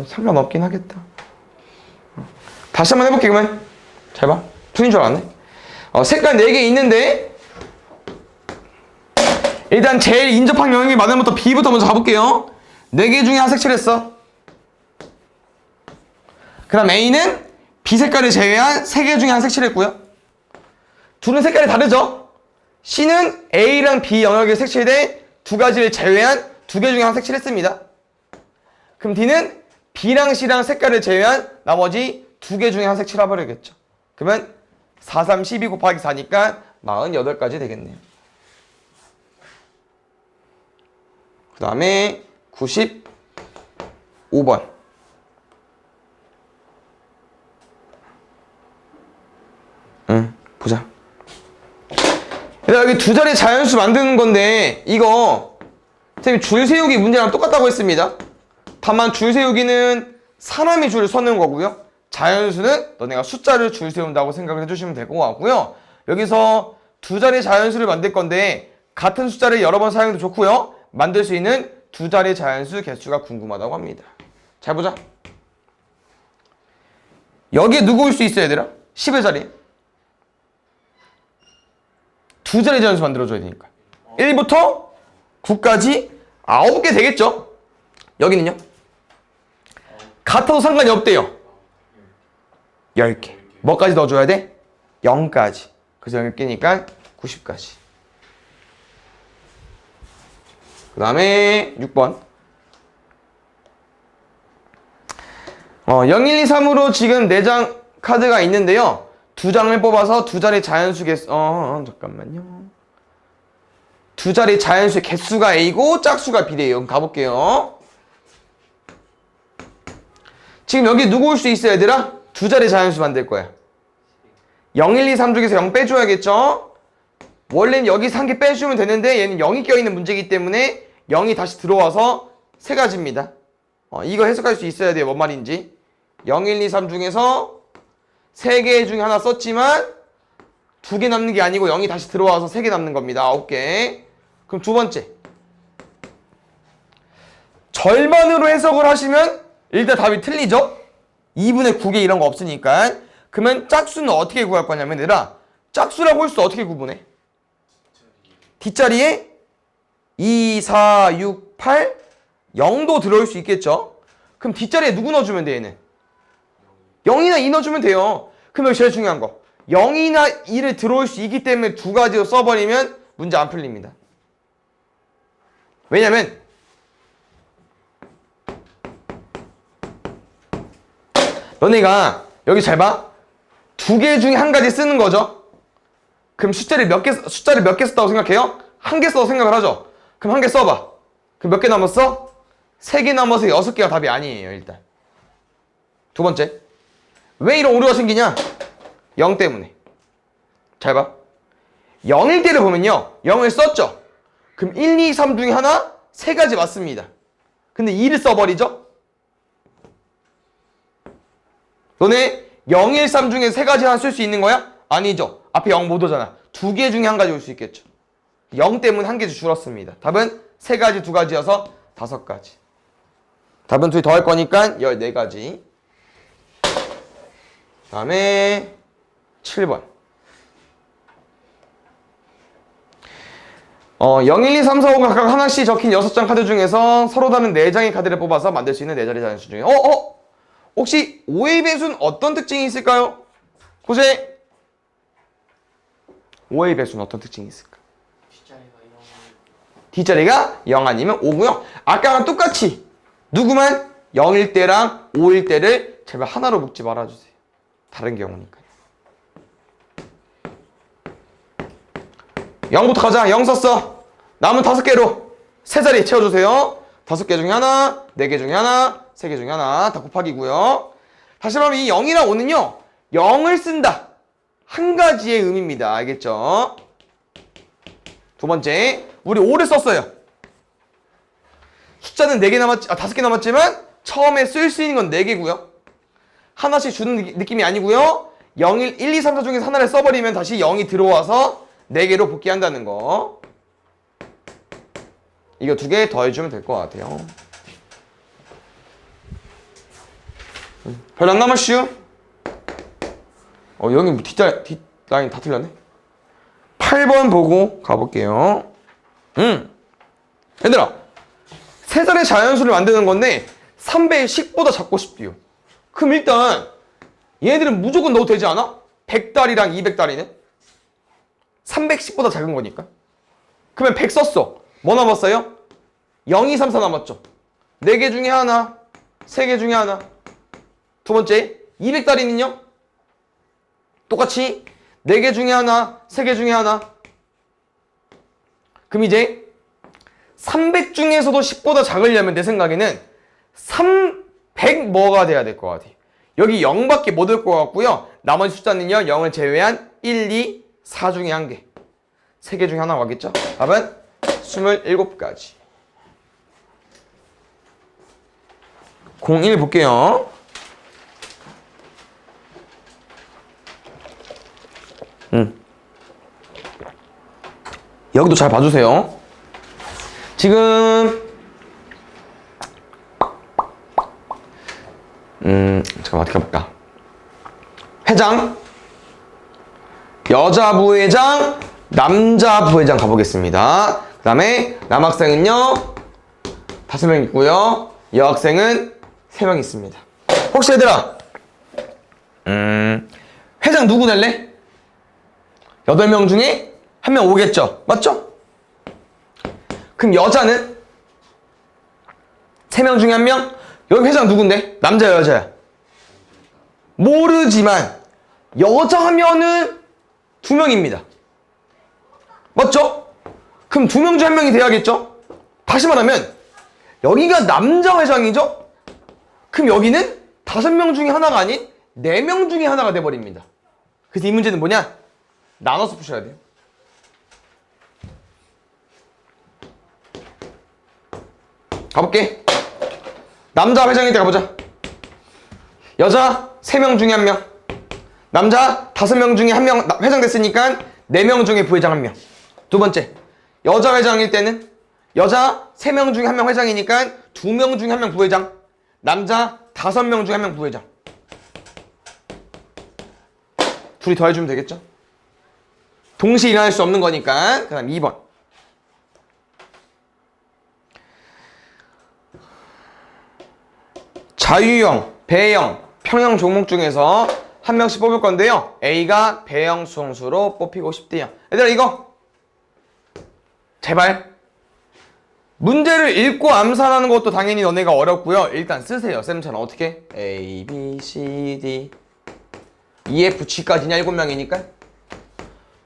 상관없긴 하겠다. 다시 한번 해볼게 그러면. 잘 봐. 틀린 줄 알았네. 색깔 4개 있는데 일단 제일 인접한 영역이 많은 부터 B부터 먼저 가볼게요. 4개 중에 한 색칠했어. 그 다음 A는 B 색깔을 제외한 3개 중에 한 색칠했고요. 둘은 색깔이 다르죠? C는 A랑 B 영역에 색칠된 두 가지를 제외한 2개 중에 한 색칠했습니다. 그럼 D는 B랑 C랑 색깔을 제외한 나머지 2개 중에 한 색칠해버리겠죠. 그러면 4, 3, 12 곱하기 4니까 48가지 되겠네요. 그 다음에 95번. 보자. 여기 두 자리 자연수 만드는 건데 이거 선생님이 줄 세우기 문제랑 똑같다고 했습니다. 다만 줄 세우기는 사람이 줄 서는 거고요. 자연수는 너네가 숫자를 줄 세운다고 생각을 해주시면 될 것 같고요. 여기서 두 자리 자연수를 만들 건데 같은 숫자를 여러 번 사용해도 좋고요. 만들 수 있는 두 자리 자연수 개수가 궁금하다고 합니다. 잘 보자. 여기에 누구 올 수 있어 얘들아? 10의 자리. 두 자리 자연수 만들어줘야 되니까 1부터 9까지 9개 되겠죠? 여기는요? 같아도 상관이 없대요. 10개. 뭐까지 넣어줘야 돼? 0까지. 그래서 10개니까 90까지. 그 다음에 6번 0, 1, 2, 3으로 지금 4장 카드가 있는데요. 두 장을 뽑아서 두 자리 자연수 개수 잠깐만요. 두 자리 자연수의 개수가 A고 짝수가 B래요. 그럼 가볼게요. 지금 여기 누구 올 수 있어 얘들아? 두 자리 자연수 만들 거야. 0, 1, 2, 3 중에서 0 빼줘야겠죠? 원래는 여기서 한 개 빼주면 되는데 얘는 0이 껴있는 문제이기 때문에 0이 다시 들어와서 세 가지입니다. 이거 해석할 수 있어야 돼요. 뭔 말인지. 0, 1, 2, 3 중에서 3개 중에 하나 썼지만 2개 남는 게 아니고 0이 다시 들어와서 3개 남는 겁니다. 9개. 그럼 두 번째. 절반으로 해석을 하시면 일단 답이 틀리죠? 2분의 9개 이런 거 없으니까. 그러면 짝수는 어떻게 구할 거냐면 얘들아 짝수라고 할 수 어떻게 구분해? 뒷자리에 2, 4, 6, 8, 0도 들어올 수 있겠죠? 그럼 뒷자리에 누구 넣어주면 돼 얘는? 0이나 2 넣어주면 돼요. 그럼 여기 제일 중요한 거 0이나 2를 들어올 수 있기 때문에 두 가지로 써버리면 문제 안 풀립니다. 왜냐면 너네가 여기 잘 봐. 2개 중에 한 가지 쓰는 거죠. 그럼 숫자를 몇 개 썼다고 생각해요? 1개 써도 생각을 하죠. 그럼 1개 써봐. 그럼 몇 개 남았어? 3개 남아서 6개가 답이 아니에요. 일단 두 번째, 왜 이런 오류가 생기냐? 0 때문에. 잘 봐. 0일 때를 보면요 0을 썼죠. 그럼 1, 2, 3 중에 하나 3가지 맞습니다. 근데 2를 써버리죠. 너네 0, 1, 3 중에 3가지 하나 쓸 수 있는 거야? 아니죠. 앞에 0 못 오잖아. 2개 중에 한 가지 올 수 있겠죠. 0 때문에 한 개 줄었습니다. 답은 3가지, 2가지여서 5가지. 답은 2개 더 할 거니까 14가지. 다음에 7번. 0, 1, 2, 3, 4, 5 각각 하나씩 적힌 6장 카드 중에서 서로 다른 4장의 카드를 뽑아서 만들 수 있는 4자리 자연수 중에 혹시 5의 배수는 어떤 특징이 있을까요? 고세 5의 배수는 어떤 특징이 있을까? 뒷자리가 0 아니면 5고요. 아까랑 똑같이 누구만 0일 때랑 5일 때를 제발 하나로 묶지 말아주세요. 다른 경우니까. 0부터 가자. 0 썼어. 남은 5개로 3자리 채워주세요. 5개 중에 하나, 4개 중에 하나, 3개 중에 하나 다 곱하기고요. 다시 말하면 이 0이랑 5는요 0을 쓴다. 한 가지의 의미입니다. 알겠죠? 두 번째, 우리 5를 썼어요. 숫자는 4개 남았지, 5개 남았지만 처음에 쓸 수 있는 건 4개고요. 하나씩 주는 느낌이 아니고요. 0, 1, 2, 3, 4 중에서 하나를 써버리면 다시 0이 들어와서 4개로 복귀한다는 거. 이거 2개 더해주면 될 것 같아요. 별로 안 남았슈? 여기 뒷라인 다 틀렸네. 8번 보고 가볼게요. 얘들아, 3자리 자연수를 만드는 건데 310보다 작고 싶대요. 그럼 일단 얘네들은 무조건 넣어도 되지 않아? 100달이랑 200달이는 310보다 작은 거니까. 그러면 100 썼어. 뭐 남았어요? 0, 2, 3, 4 남았죠. 4개 중에 하나, 3개 중에 하나. 두 번째, 200달이는요? 똑같이 4개 중에 하나, 3개 중에 하나. 그럼 이제 300 중에서도 10보다 작으려면 내 생각에는 300 뭐가 돼야 될 것 같아. 여기 0밖에 못 올 것 같고요. 나머지 숫자는요 0을 제외한 1, 2, 4 중에 1개. 3개 중에 하나 가겠죠? 답은 27가지. 01 볼게요. 여기도 잘 봐주세요. 지금 잠깐만 어떻게 해볼까. 회장, 여자 부회장, 남자 부회장 가보겠습니다. 그 다음에 남학생은요 5명 있고요. 여학생은 3명 있습니다. 혹시 얘들아 회장 누구 낼래? 8명 중에 1명 오겠죠? 맞죠? 그럼 여자는 3명 중에 1명? 여기 회장 누군데? 남자야 여자야? 모르지만 여자면은 2명입니다. 맞죠? 그럼 2명 중 1명이 돼야겠죠? 다시 말하면 여기가 남자 회장이죠? 그럼 여기는 5명 중에 하나가 아닌 4명 중에 하나가 돼버립니다. 그래서 이 문제는 뭐냐? 나눠서 푸셔야 돼요. 가볼게. 남자 회장일 때 가보자. 여자 3명 중에 1명. 남자 5명 중에 1명 회장 됐으니까 4명 중에 부회장 1명. 두 번째, 여자 회장일 때는 여자 3명 중에 1명 회장이니까 2명 중에 1명 부회장. 남자 5명 중에 1명 부회장. 둘이 더해주면 되겠죠? 동시에 일어날 수 없는 거니까. 그 다음 2번. 자유형, 배형, 평형 종목 중에서 한 명씩 뽑을 건데요. A가 배형 수홍수로 뽑히고 싶대요. 얘들아 이거 제발 문제를 읽고 암산하는 것도 당연히 너네가 어렵고요. 일단 쓰세요. 쌤처럼 어떻게? A, B, C, D, E, F, G까지냐 7명이니까.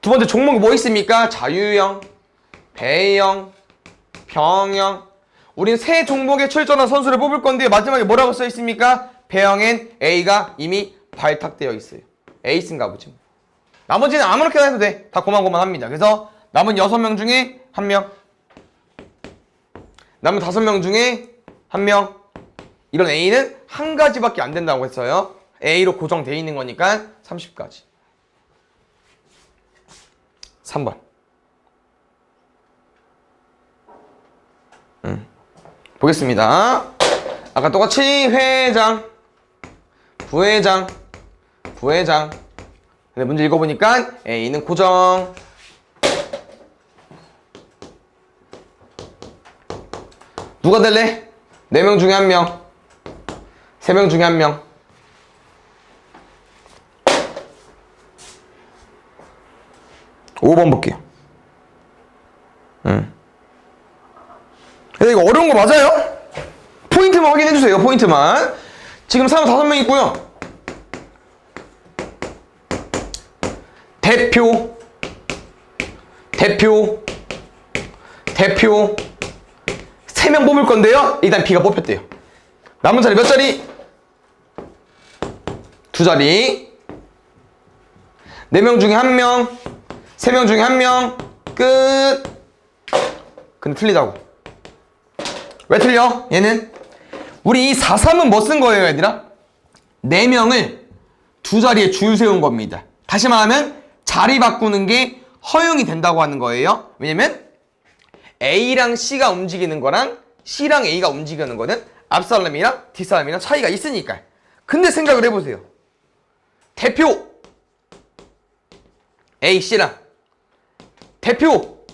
두 번째 종목이 뭐 있습니까? 자유형, 배형, 평형. 우린 세 종목에 출전한 선수를 뽑을 건데 마지막에 뭐라고 써 있습니까? 배형엔 A가 이미 발탁되어 있어요. 에이스인가 보지. 나머지는 아무렇게나 해도 돼. 다 고만고만합니다. 그래서 남은 6명 중에 1명, 남은 5명 중에 1명. 이런 A는 한 가지밖에 안 된다고 했어요. A로 고정되어 있는 거니까 30가지. 3번. 보겠습니다. 아까 똑같이 회장, 부회장, 부회장. 근데 문제 읽어보니까 A는 고정. 누가 될래? 4명 중에 1명. 3명 중에 1명. 오 번 볼게요. 근데 이거 어려운 거 맞아요? 포인트만 확인해주세요. 포인트만. 지금 사람 5명 있고요. 대표 3명 뽑을 건데요. 일단 B가 뽑혔대요. 남은 자리 몇 자리? 2자리. 4명 중에 1명, 3명 중에 1명, 끝. 근데 틀리다고. 왜 틀려? 얘는 우리 이 4-3은 뭐 쓴 거예요, 얘들아? 4명을 2자리에 줄 세운 겁니다. 다시 말하면 자리 바꾸는 게 허용이 된다고 하는 거예요. 왜냐면 A랑 C가 움직이는 거랑 C랑 A가 움직이는 거는 앞사람이랑 뒷사람이랑 차이가 있으니까. 근데 생각을 해보세요. 대표 A, C랑 대표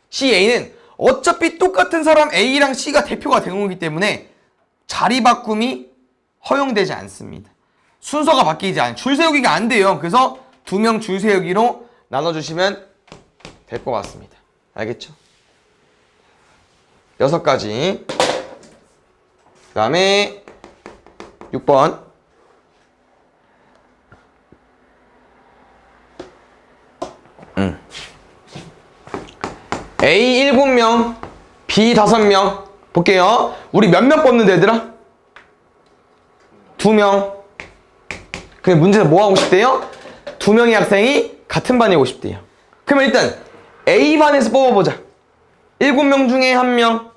C, A는 어차피 똑같은 사람 A랑 C가 대표가 된 거기 때문에 자리 바꿈이 허용되지 않습니다. 순서가 바뀌지 않아요. 줄 세우기가 안 돼요. 그래서 2명 줄 세우기로 나눠주시면 될 것 같습니다. 알겠죠? 6가지. 그 다음에 6번. A 7명, B 5명. 볼게요. 우리 몇 명 뽑는데 얘들아? 2명. 근데 문제는 뭐 하고 싶대요? 2명의 학생이 같은 반에 오고 싶대요. 그러면 일단 A반에서 뽑아보자. 7명 중에 1명,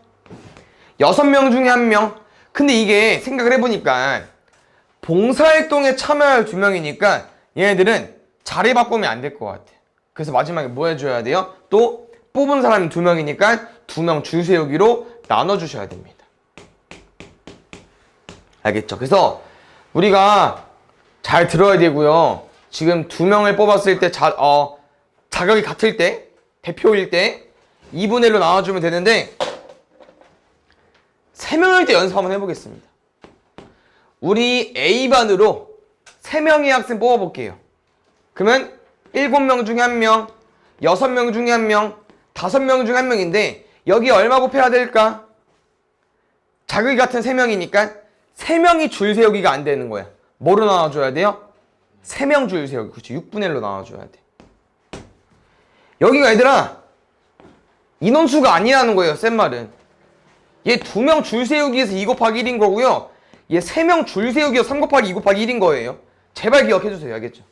6명 중에 1명. 근데 이게 생각을 해보니까 봉사활동에 참여할 2명이니까 얘네들은 자리 바꾸면 안 될 것 같아. 그래서 마지막에 뭐 해줘야 돼요? 또 뽑은 사람이 2명이니까 2명 줄 세우기로 나눠주셔야 됩니다. 알겠죠? 그래서 우리가 잘 들어야 되고요. 지금 2명을 뽑았을 때 자격이 같을 때, 대표일 때 2분의 1로 나눠주면 되는데 3명일 때 연습 한번 해보겠습니다. 우리 A반으로 3명의 학생 뽑아볼게요. 그러면 7명 중에 1명, 6명 중에 1명, 5명 중에 1명인데 여기 얼마 곱해야 될까? 자격이 같은 3명이니까 3명이 줄 세우기가 안 되는 거야. 뭐로 나눠줘야 돼요? 3명 줄 세우기. 그렇지. 6분의 1로 나눠줘야 돼. 여기가 얘들아 인원수가 아니라는 거예요. 센 말은. 얘 2명 줄 세우기에서 2 곱하기 1인 거고요. 얘 3명 줄 세우기에서 3 곱하기 2 곱하기 1인 거예요. 제발 기억해주세요. 알겠죠?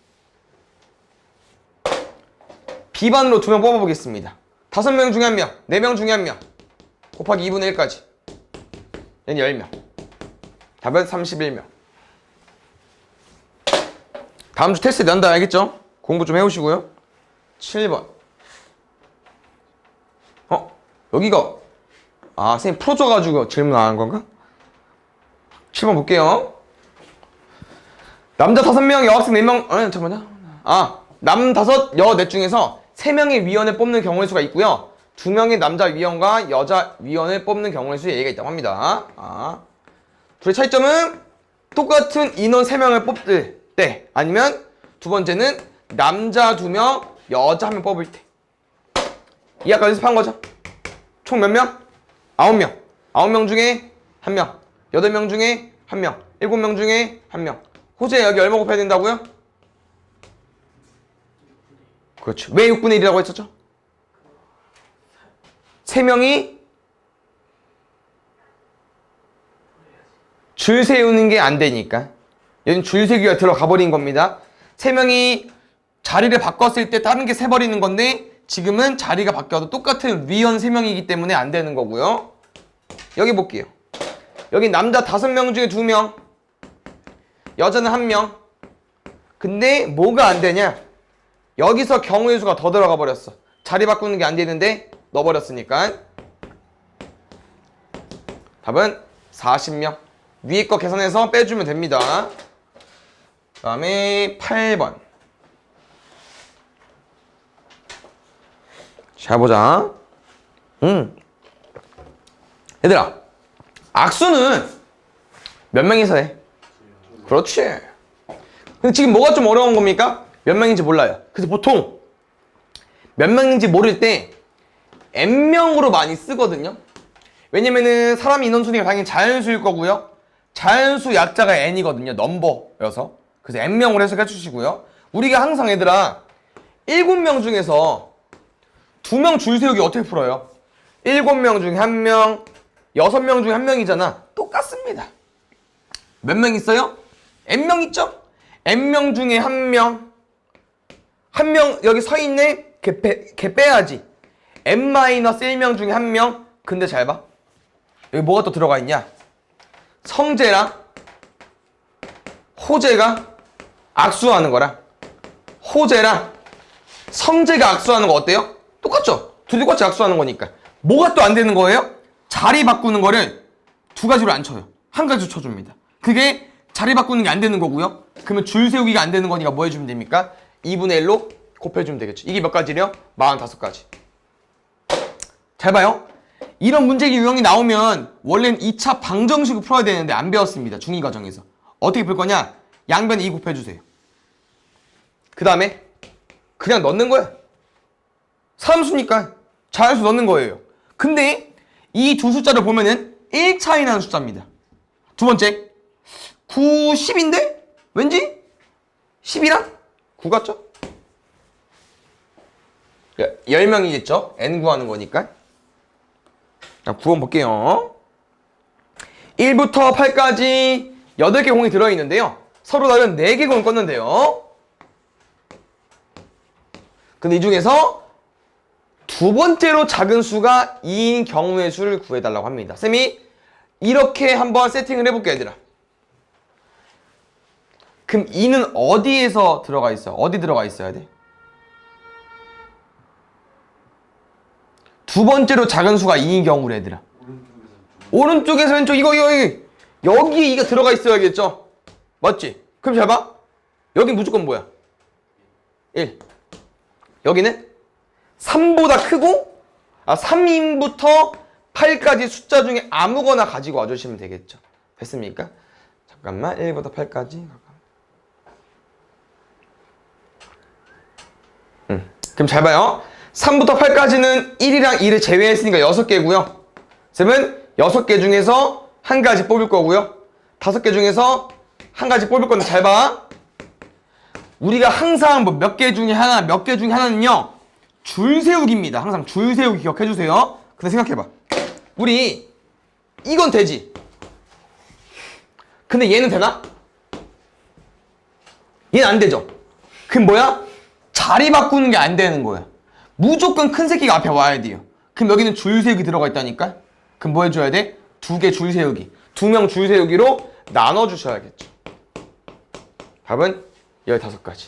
B반으로 2명 뽑아보겠습니다. 5명 중에 1명, 4명 중에 1명 곱하기 2분의 1까지. 얘는 10명. 답은 31명. 다음 주 테스트 난다. 알겠죠? 공부 좀 해오시고요. 7번. 여기가 선생님 풀어줘가지고 질문 안 한 건가? 7번 볼게요. 남자 5명, 여학생 4명. 잠깐만요. 남 5, 여 4 중에서 3명의 위원을 뽑는 경우의 수가 있고요. 2명의 남자 위원과 여자 위원을 뽑는 경우의 수에 예가 있다고 합니다. 둘의 차이점은 똑같은 인원 3명을 뽑을 때, 아니면 두 번째는 남자 2명, 여자 1명 뽑을 때. 이 아까 연습한 거죠? 총 몇 명? 9명. 9명 중에 1명. 8명 중에 1명. 7명 중에 1명. 호재 여기 얼마 곱해야 된다고요? 그렇죠. 왜 6분의 1이라고 했었죠? 3명이 줄 세우는 게 안 되니까. 여긴 줄 세기가 들어가 버린 겁니다. 3명이 자리를 바꿨을 때 다른 게 세버리는 건데 지금은 자리가 바뀌어도 똑같은 위원 3명이기 때문에 안 되는 거고요. 여기 볼게요. 여기 남자 5명 중에 2명, 여자는 1명. 근데 뭐가 안 되냐? 여기서 경우의 수가 더 들어가 버렸어. 자리 바꾸는 게 안 되는데 넣어버렸으니까. 답은 40명. 위에 거 계산해서 빼주면 됩니다. 그 다음에 8번. 자, 보자. 얘들아, 악수는 몇 명이서 해? 그렇지. 근데 지금 뭐가 좀 어려운 겁니까? 몇 명인지 몰라요. 그래서 보통 몇 명인지 모를 때 n명으로 많이 쓰거든요. 왜냐면은 사람 인원수니까 당연히 자연수일 거고요. 자연수 약자가 n이거든요. 넘버여서. 그래서 n명으로 해석해 주시고요. 우리가 항상 얘들아 7명 중에서 2명 줄 세우기 어떻게 풀어요? 7명 중에 1명, 6명 중에 1명이잖아. 똑같습니다. 몇 명 있어요? n명 있죠? n명 중에 1명. 1명 여기 서 있네? 걔 빼야지. n-1명 중에 1명. 근데 잘 봐. 여기 뭐가 또 들어가 있냐? 성재랑 호재가 악수하는 거랑 호재랑 성재가 악수하는 거 어때요? 똑같죠? 둘이 똑같이 악수하는 거니까. 뭐가 또 안 되는 거예요? 자리 바꾸는 거를 두 가지로 안 쳐요. 한 가지로 쳐줍니다. 그게 자리 바꾸는 게 안 되는 거고요. 그러면 줄 세우기가 안 되는 거니까 뭐 해주면 됩니까? 2분의 1로 곱해주면 되겠죠. 이게 몇 가지래요? 45가지. 잘 봐요. 이런 문제 유형이 나오면 원래는 2차 방정식을 풀어야 되는데 안 배웠습니다. 중2 과정에서. 어떻게 풀 거냐? 양변에 2 곱해주세요. 그 다음에 그냥 넣는 거야. 사함수니까 자연수 넣는 거예요. 근데 이 두 숫자를 보면은 1 차이 나는 숫자입니다. 두 번째 9, 10인데? 왠지 10이랑 9 같죠? 10명이겠죠? n 구하는 거니까. 자, 9번 볼게요. 1부터 8까지 8개 공이 들어있는데요. 서로 다른 4개 공을 껐는데요. 근데 이 중에서 두 번째로 작은 수가 2인 경우의 수를 구해달라고 합니다. 쌤이 이렇게 한번 세팅을 해볼게요, 얘들아. 그럼 2는 어디에서 들어가 있어요? 어디 들어가 있어야 돼? 두 번째로 작은 수가 2인 경우래, 얘들아. 오른쪽에서 왼쪽, 이거, 여기에 2가 들어가 있어야겠죠? 맞지? 그럼 잘 봐. 여기 무조건 뭐야? 1. 여기는 3보다 크고, 3인부터 8까지 숫자 중에 아무거나 가지고 와주시면 되겠죠. 됐습니까? 잠깐만, 1부터 8까지. 그럼 잘 봐요. 3부터 8까지는 1이랑 2를 제외했으니까 6개고요. 쌤은 6개 중에서 한 가지 뽑을 거고요. 5개 중에서 한 가지 뽑을 건데 잘 봐. 우리가 항상 뭐 몇 개 중에 하나, 몇 개 중에 하나는요. 줄 세우기입니다. 항상 줄 세우기 기억해 주세요. 근데 생각해 봐. 우리 이건 되지. 근데 얘는 되나? 얘는 안 되죠. 그럼 뭐야? 자리 바꾸는 게 안 되는 거야. 무조건 큰 새끼가 앞에 와야 돼요. 그럼 여기는 줄 세우기 들어가 있다니까? 그럼 뭐 해줘야 돼? 2개 줄 세우기. 2명 줄 세우기로 나눠주셔야겠죠. 답은 15가지.